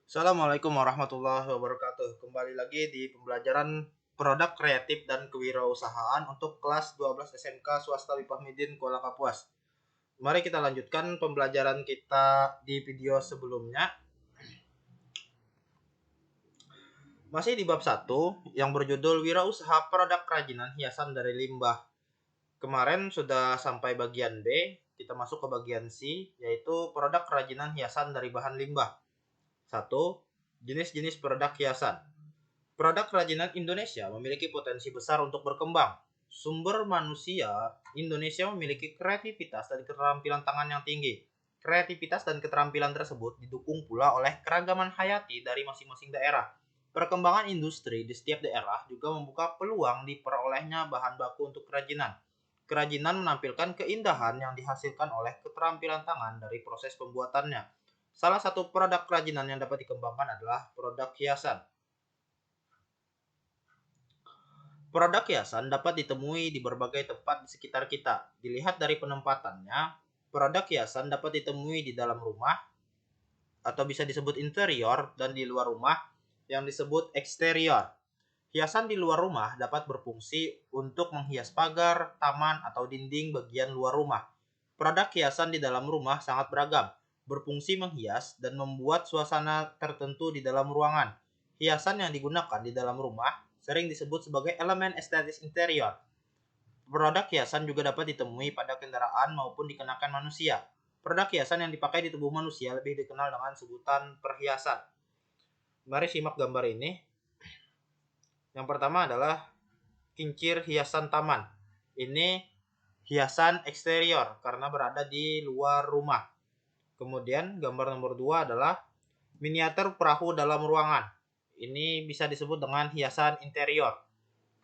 Assalamualaikum warahmatullahi wabarakatuh. Kembali lagi di pembelajaran produk kreatif dan kewirausahaan untuk kelas 12 SMK Swasta Wipahmidin Kuala Kapuas. Mari kita lanjutkan pembelajaran kita di video sebelumnya. Masih di bab 1 yang berjudul Wirausaha Produk Kerajinan Hiasan dari Limbah. Kemarin sudah sampai bagian B, kita masuk ke bagian C, yaitu produk kerajinan hiasan dari bahan limbah. 1. Jenis-jenis produk hiasan. Produk kerajinan Indonesia memiliki potensi besar untuk berkembang. Sumber manusia Indonesia memiliki kreativitas dan keterampilan tangan yang tinggi. Kreativitas dan keterampilan tersebut didukung pula oleh keragaman hayati dari masing-masing daerah. Perkembangan industri di setiap daerah juga membuka peluang diperolehnya bahan baku untuk kerajinan. Kerajinan menampilkan keindahan yang dihasilkan oleh keterampilan tangan dari proses pembuatannya. Salah satu produk kerajinan yang dapat dikembangkan adalah produk hiasan. Produk hiasan dapat ditemui di berbagai tempat di sekitar kita. Dilihat dari penempatannya, produk hiasan dapat ditemui di dalam rumah atau bisa disebut interior dan di luar rumah yang disebut eksterior. Hiasan di luar rumah dapat berfungsi untuk menghias pagar, taman, atau dinding bagian luar rumah. Produk hiasan di dalam rumah sangat beragam, berfungsi menghias dan membuat suasana tertentu di dalam ruangan. Hiasan yang digunakan di dalam rumah sering disebut sebagai elemen estetis interior. Produk hiasan juga dapat ditemui pada kendaraan maupun dikenakan manusia. Produk hiasan yang dipakai di tubuh manusia lebih dikenal dengan sebutan perhiasan. Mari simak gambar ini. Yang pertama adalah kincir hiasan taman. Ini hiasan eksterior karena berada di luar rumah. Kemudian gambar nomor 2 adalah miniatur perahu dalam ruangan. Ini bisa disebut dengan hiasan interior.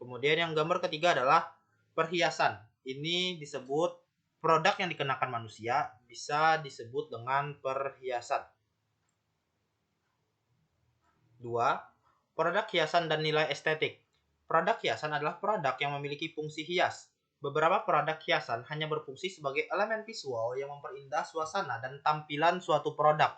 Kemudian yang gambar ketiga adalah perhiasan. Ini disebut produk yang dikenakan manusia, bisa disebut dengan perhiasan. 2. Produk hiasan dan nilai estetik. Produk hiasan adalah produk yang memiliki fungsi hias. Beberapa produk hiasan hanya berfungsi sebagai elemen visual yang memperindah suasana dan tampilan suatu produk.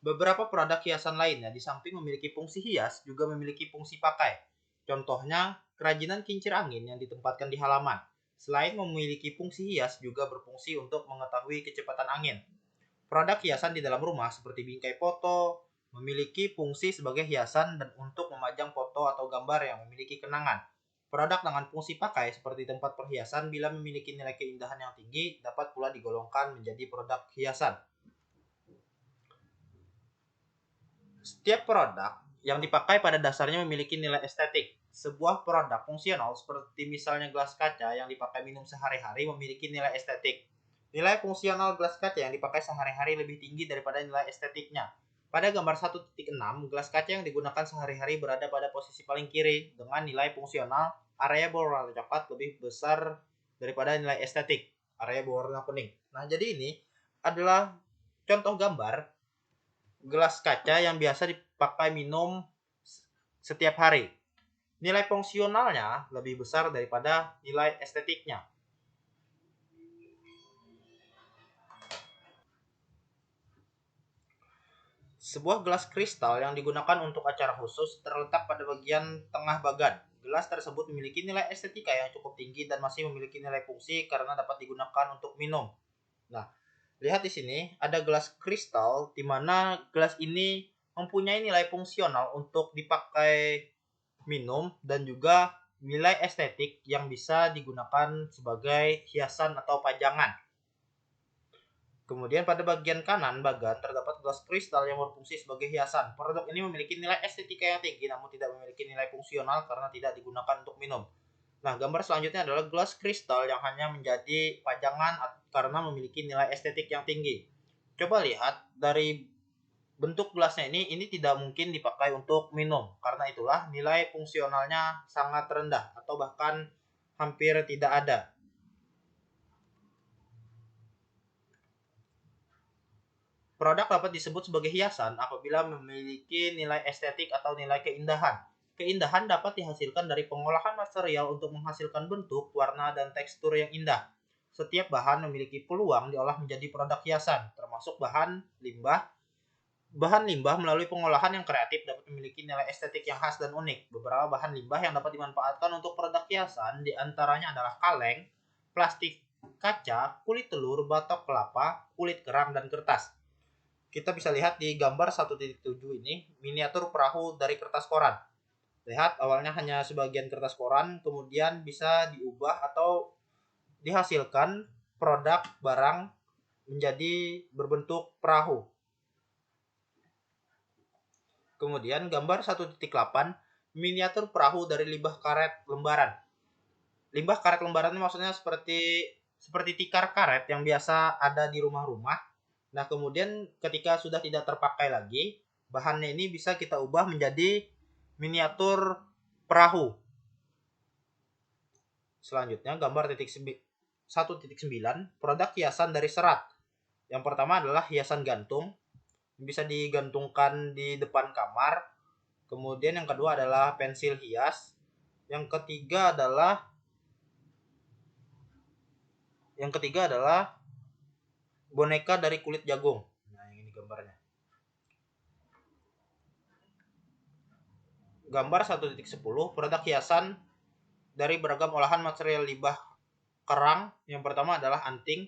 Beberapa produk hiasan lainnya di samping memiliki fungsi hias juga memiliki fungsi pakai. Contohnya, kerajinan kincir angin yang ditempatkan di halaman. Selain memiliki fungsi hias juga berfungsi untuk mengetahui kecepatan angin. Produk hiasan di dalam rumah seperti bingkai foto memiliki fungsi sebagai hiasan dan untuk memajang foto atau gambar yang memiliki kenangan. Produk dengan fungsi pakai seperti tempat perhiasan bila memiliki nilai keindahan yang tinggi dapat pula digolongkan menjadi produk hiasan. Setiap produk yang dipakai pada dasarnya memiliki nilai estetik. Sebuah produk fungsional seperti misalnya gelas kaca yang dipakai minum sehari-hari memiliki nilai estetik. Nilai fungsional gelas kaca yang dipakai sehari-hari lebih tinggi daripada nilai estetiknya. Pada gambar 1.6, gelas kaca yang digunakan sehari-hari berada pada posisi paling kiri dengan nilai fungsional area berwarna coklat lebih besar daripada nilai estetik area berwarna kuning. Nah, jadi ini adalah contoh gambar gelas kaca yang biasa dipakai minum setiap hari. Nilai fungsionalnya lebih besar daripada nilai estetiknya. Sebuah gelas kristal yang digunakan untuk acara khusus terletak pada bagian tengah bagan. Gelas tersebut memiliki nilai estetika yang cukup tinggi dan masih memiliki nilai fungsi karena dapat digunakan untuk minum. Nah, lihat di sini ada gelas kristal di mana gelas ini mempunyai nilai fungsional untuk dipakai minum dan juga nilai estetik yang bisa digunakan sebagai hiasan atau pajangan. Kemudian pada bagian kanan bagan terdapat gelas kristal yang berfungsi sebagai hiasan. Produk ini memiliki nilai estetika yang tinggi namun tidak memiliki nilai fungsional karena tidak digunakan untuk minum. Nah, gambar selanjutnya adalah gelas kristal yang hanya menjadi pajangan karena memiliki nilai estetik yang tinggi. Coba lihat dari bentuk gelasnya ini tidak mungkin dipakai untuk minum. Karena itulah nilai fungsionalnya sangat rendah atau bahkan hampir tidak ada. Produk dapat disebut sebagai hiasan apabila memiliki nilai estetik atau nilai keindahan. Keindahan dapat dihasilkan dari pengolahan material untuk menghasilkan bentuk, warna, dan tekstur yang indah. Setiap bahan memiliki peluang diolah menjadi produk hiasan, termasuk bahan limbah, Bahan limbah melalui pengolahan yang kreatif dapat memiliki nilai estetik yang khas dan unik. Beberapa bahan limbah yang dapat dimanfaatkan untuk produk hiasan diantaranya adalah kaleng, plastik, kaca, kulit telur, batok kelapa, kulit kerang, dan kertas. Kita bisa lihat di gambar 1.7 ini, miniatur perahu dari kertas koran. Lihat, awalnya hanya sebagian kertas koran, kemudian bisa diubah atau dihasilkan produk barang menjadi berbentuk perahu. Kemudian gambar 1.8, miniatur perahu dari limbah karet lembaran. Limbah karet lembaran ini maksudnya seperti tikar karet yang biasa ada di rumah-rumah. Nah, kemudian ketika sudah tidak terpakai lagi, bahannya ini bisa kita ubah menjadi miniatur perahu. Selanjutnya gambar 1.9, produk hiasan dari serat. Yang pertama adalah hiasan gantung, bisa digantungkan di depan kamar. Kemudian yang kedua adalah pensil hias. Yang ketiga adalah boneka dari kulit jagung. Nah, ini gambarnya. Gambar 1.10, produk hiasan dari beragam olahan material limbah kerang. Yang pertama adalah anting.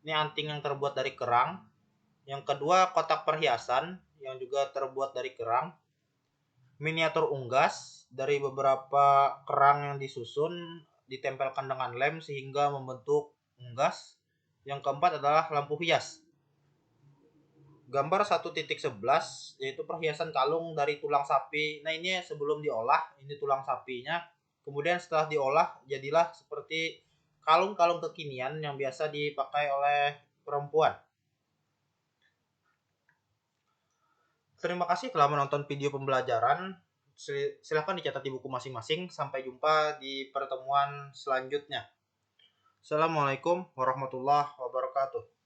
Ini anting yang terbuat dari kerang. Yang kedua kotak perhiasan yang juga terbuat dari kerang. Miniatur unggas dari beberapa kerang yang disusun ditempelkan dengan lem sehingga membentuk unggas. Yang keempat adalah lampu hias. Gambar 1.11 yaitu perhiasan kalung dari tulang sapi. Nah, ini sebelum diolah, ini tulang sapinya. Kemudian setelah diolah jadilah seperti kalung-kalung kekinian yang biasa dipakai oleh perempuan. Terima kasih telah menonton video pembelajaran. Silahkan dicatat di buku masing-masing. Sampai jumpa di pertemuan selanjutnya. Assalamualaikum warahmatullahi wabarakatuh.